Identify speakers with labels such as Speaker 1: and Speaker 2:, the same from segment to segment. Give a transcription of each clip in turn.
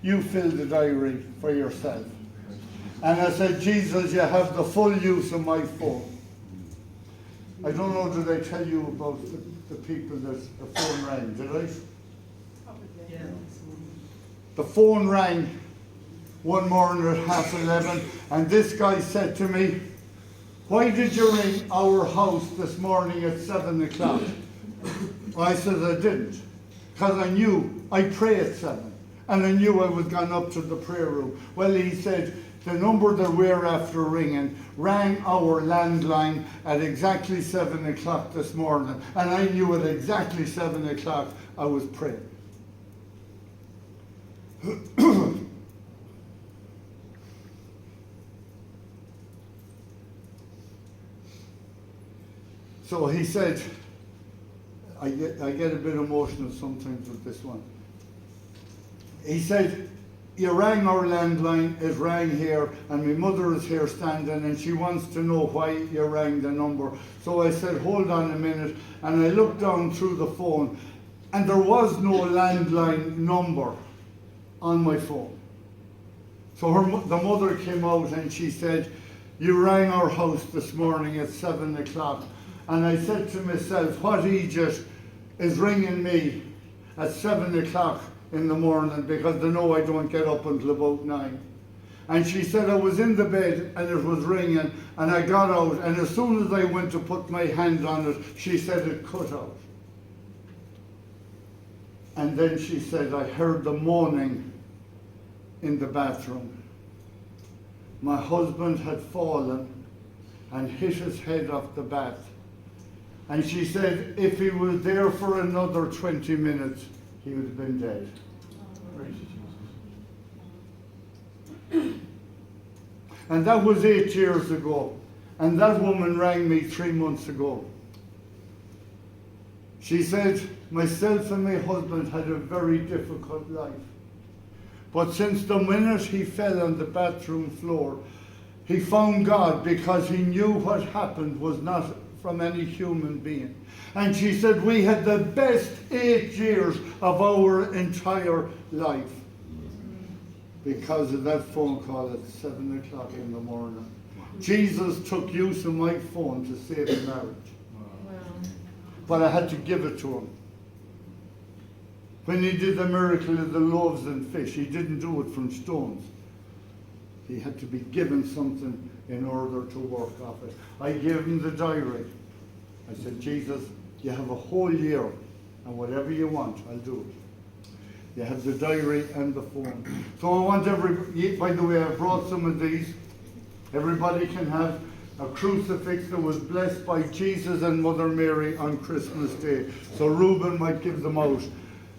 Speaker 1: you fill the diary for yourself. And I said, Jesus, you have the full use of my phone. I don't know, did I tell you about the people that the phone rang, did I?
Speaker 2: Yeah.
Speaker 1: The phone rang one morning at 11:30, and this guy said to me, why did you ring our house this morning at 7 o'clock? I said, I didn't, because I knew I pray at 7, and I knew I was gone up to the prayer room. Well, he said, the number that we're after ringing rang our landline at exactly 7 o'clock this morning, and I knew at exactly 7 o'clock I was praying. So he said, I get a bit emotional sometimes with this one. He said, you rang our landline, it rang here, and my mother is here standing, and she wants to know why you rang the number. So I said, hold on a minute, and I looked down through the phone, and there was no landline number on my phone. So the mother came out and she said, you rang our house this morning at 7 o'clock. And I said to myself, what idiot is ringing me at 7 o'clock in the morning, because they know I don't get up until about 9. And she said I was in the bed and it was ringing, and I got out, and as soon as I went to put my hand on it, she said it cut out. And then she said, I heard the moaning in the bathroom. My husband had fallen and hit his head off the bath. And she said, if he was there for another 20 minutes, he would have been dead. And that was 8 years ago. And that woman rang me 3 months ago. She said, myself and my husband had a very difficult life. But since the minute he fell on the bathroom floor, he found God, because he knew what happened was not from any human being. And she said, we had the best 8 years of our entire life because of that phone call at 7 o'clock in the morning. Jesus took use of my phone to save a marriage. But I had to give it to him. When he did the miracle of the loaves and fish, he didn't do it from stones. He had to be given something in order to work off it. I gave him the diary. I said, Jesus, you have a whole year, and whatever you want, I'll do it. You have the diary and the phone. So I want everybody, by the way, I brought some of these. Everybody can have a crucifix that was blessed by Jesus and Mother Mary on Christmas Day. So Reuben might give them out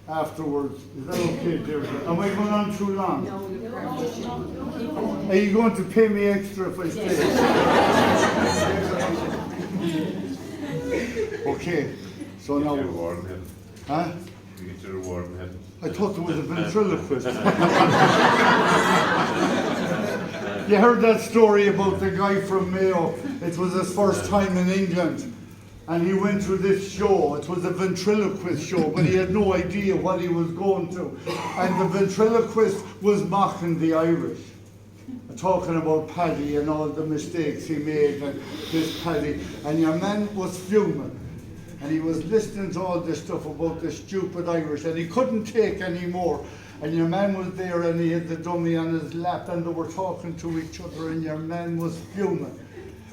Speaker 1: afterwards. Is that okay, dear? Am I going on too long? No. Are you going to pay me extra if I stay? Okay. So now. Huh?
Speaker 3: You get your reward in heaven.
Speaker 1: I thought there was a ventriloquist. You heard that story about the guy from Mayo. It was his first time in England. And he went to this show. It was a ventriloquist show, but he had no idea what he was going to. And the ventriloquist was mocking the Irish, talking about Paddy and all the mistakes he made, and this Paddy. And your man was fuming. And he was listening to all this stuff about the stupid Irish, and he couldn't take any more. And your man was there, and he had the dummy on his lap, and they were talking to each other, and your man was fuming.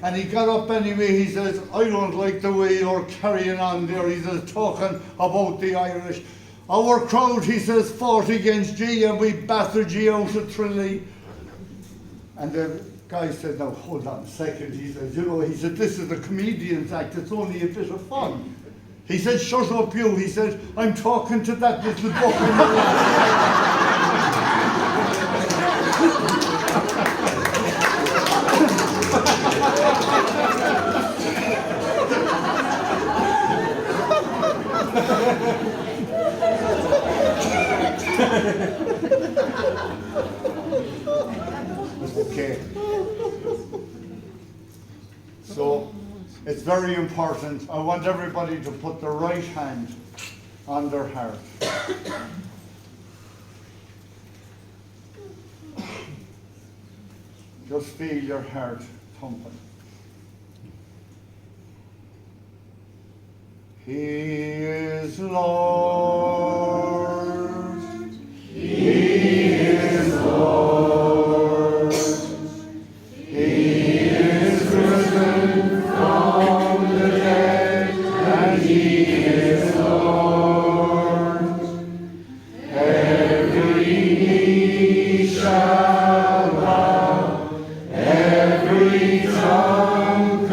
Speaker 1: And he got up anyway. He says, I don't like the way you're carrying on there. He says, talking about the Irish. Our crowd, he says, fought against G, and we battered G out of Tralee. And the guy said, now hold on a second. He says, he said, this is a comedian's act. It's only a bit of fun. He said, shut up you. He said, I'm talking to that little book in the Okay. So, it's very important. I want everybody to put their right hand on their heart. Just feel your heart thumping. He is Lord. He is Lord. He is risen from the dead, and He is Lord. Every knee shall bow, every tongue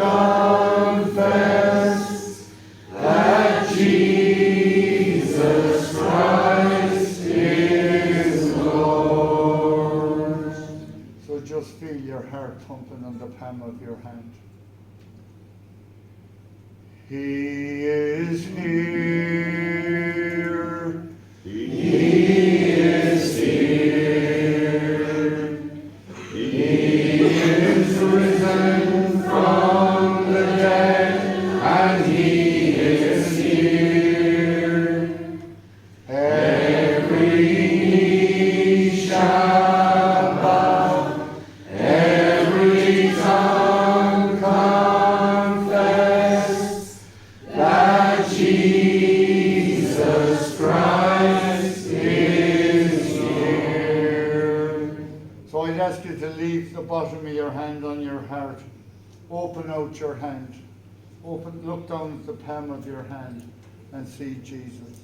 Speaker 1: confess that Jesus Christ is Lord. So just feel your heart thumping on the palm of your hand. He is here. He is here. He is risen from the dead, and He is here. Every knee shall bow, every tongue confess that Jesus Christ is here. So I'd ask you to leave the bottom of your hand on your heart. Open out your hand. Look down at the palm of your hand and see Jesus.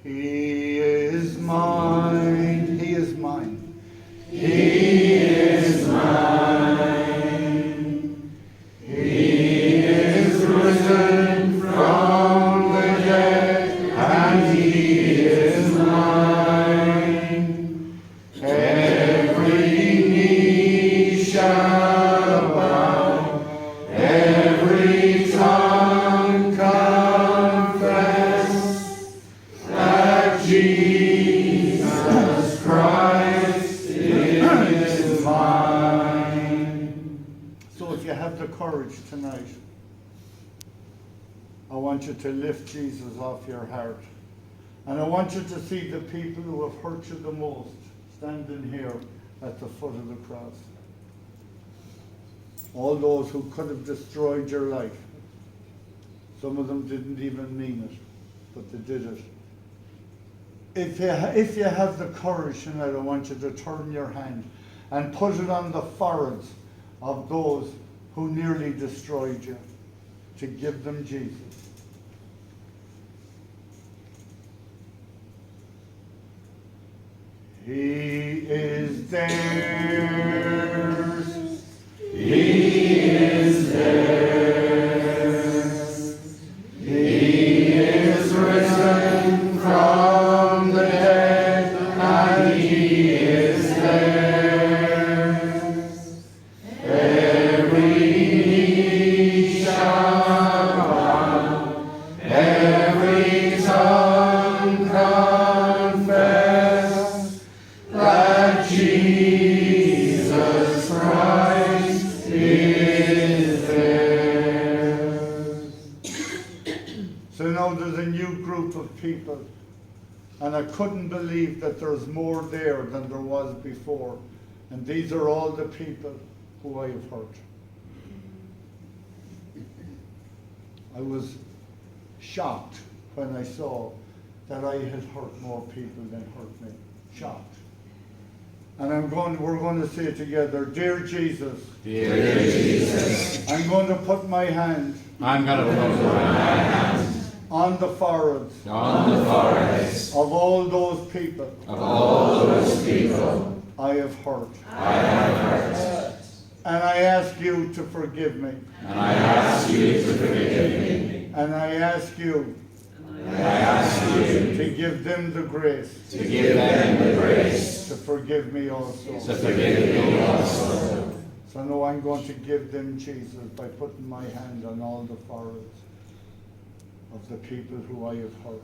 Speaker 1: He is mine. He is mine. He is mine. He is risen from the dead, and He is mine. Every knee shall bow, every tongue confess that Jesus Christ is mine. So if you have the courage tonight, I want you to lift Jesus off your heart. And I want you to see the people who have hurt you the most standing here at the foot of the cross. All those who could have destroyed your life. Some of them didn't even mean it, but they did it. If you have the courage tonight, I want you to turn your hand and put it on the foreheads of those who nearly destroyed you, to give them Jesus. He is theirs. He is theirs. He is risen from the dead, and He is theirs. Every knee shall bow, every tongue confess that Jesus Christ is theirs. So now there's a new group of people, and I couldn't believe that there's more there than there was before. And these are all the people who I have hurt. I was shocked when I saw that I had hurt more people than hurt me. Shocked. And we're going to say together, Dear Jesus,
Speaker 4: Dear Jesus,
Speaker 1: I'm going to put my hand
Speaker 4: I'm going to put my hand
Speaker 1: on the foreheads
Speaker 4: on the foreheads
Speaker 1: of all those people
Speaker 4: of all those people
Speaker 1: I have hurt.
Speaker 4: I have hurt.
Speaker 1: And I ask you to forgive me.
Speaker 4: And I ask you to forgive me.
Speaker 1: And I ask you
Speaker 4: And I ask you
Speaker 1: to give them the grace
Speaker 4: to give them the grace
Speaker 1: to forgive me also.
Speaker 4: to forgive me also.
Speaker 1: So now I'm going to give them Jesus by putting my hand on all the foreheads of the people who I have hurt.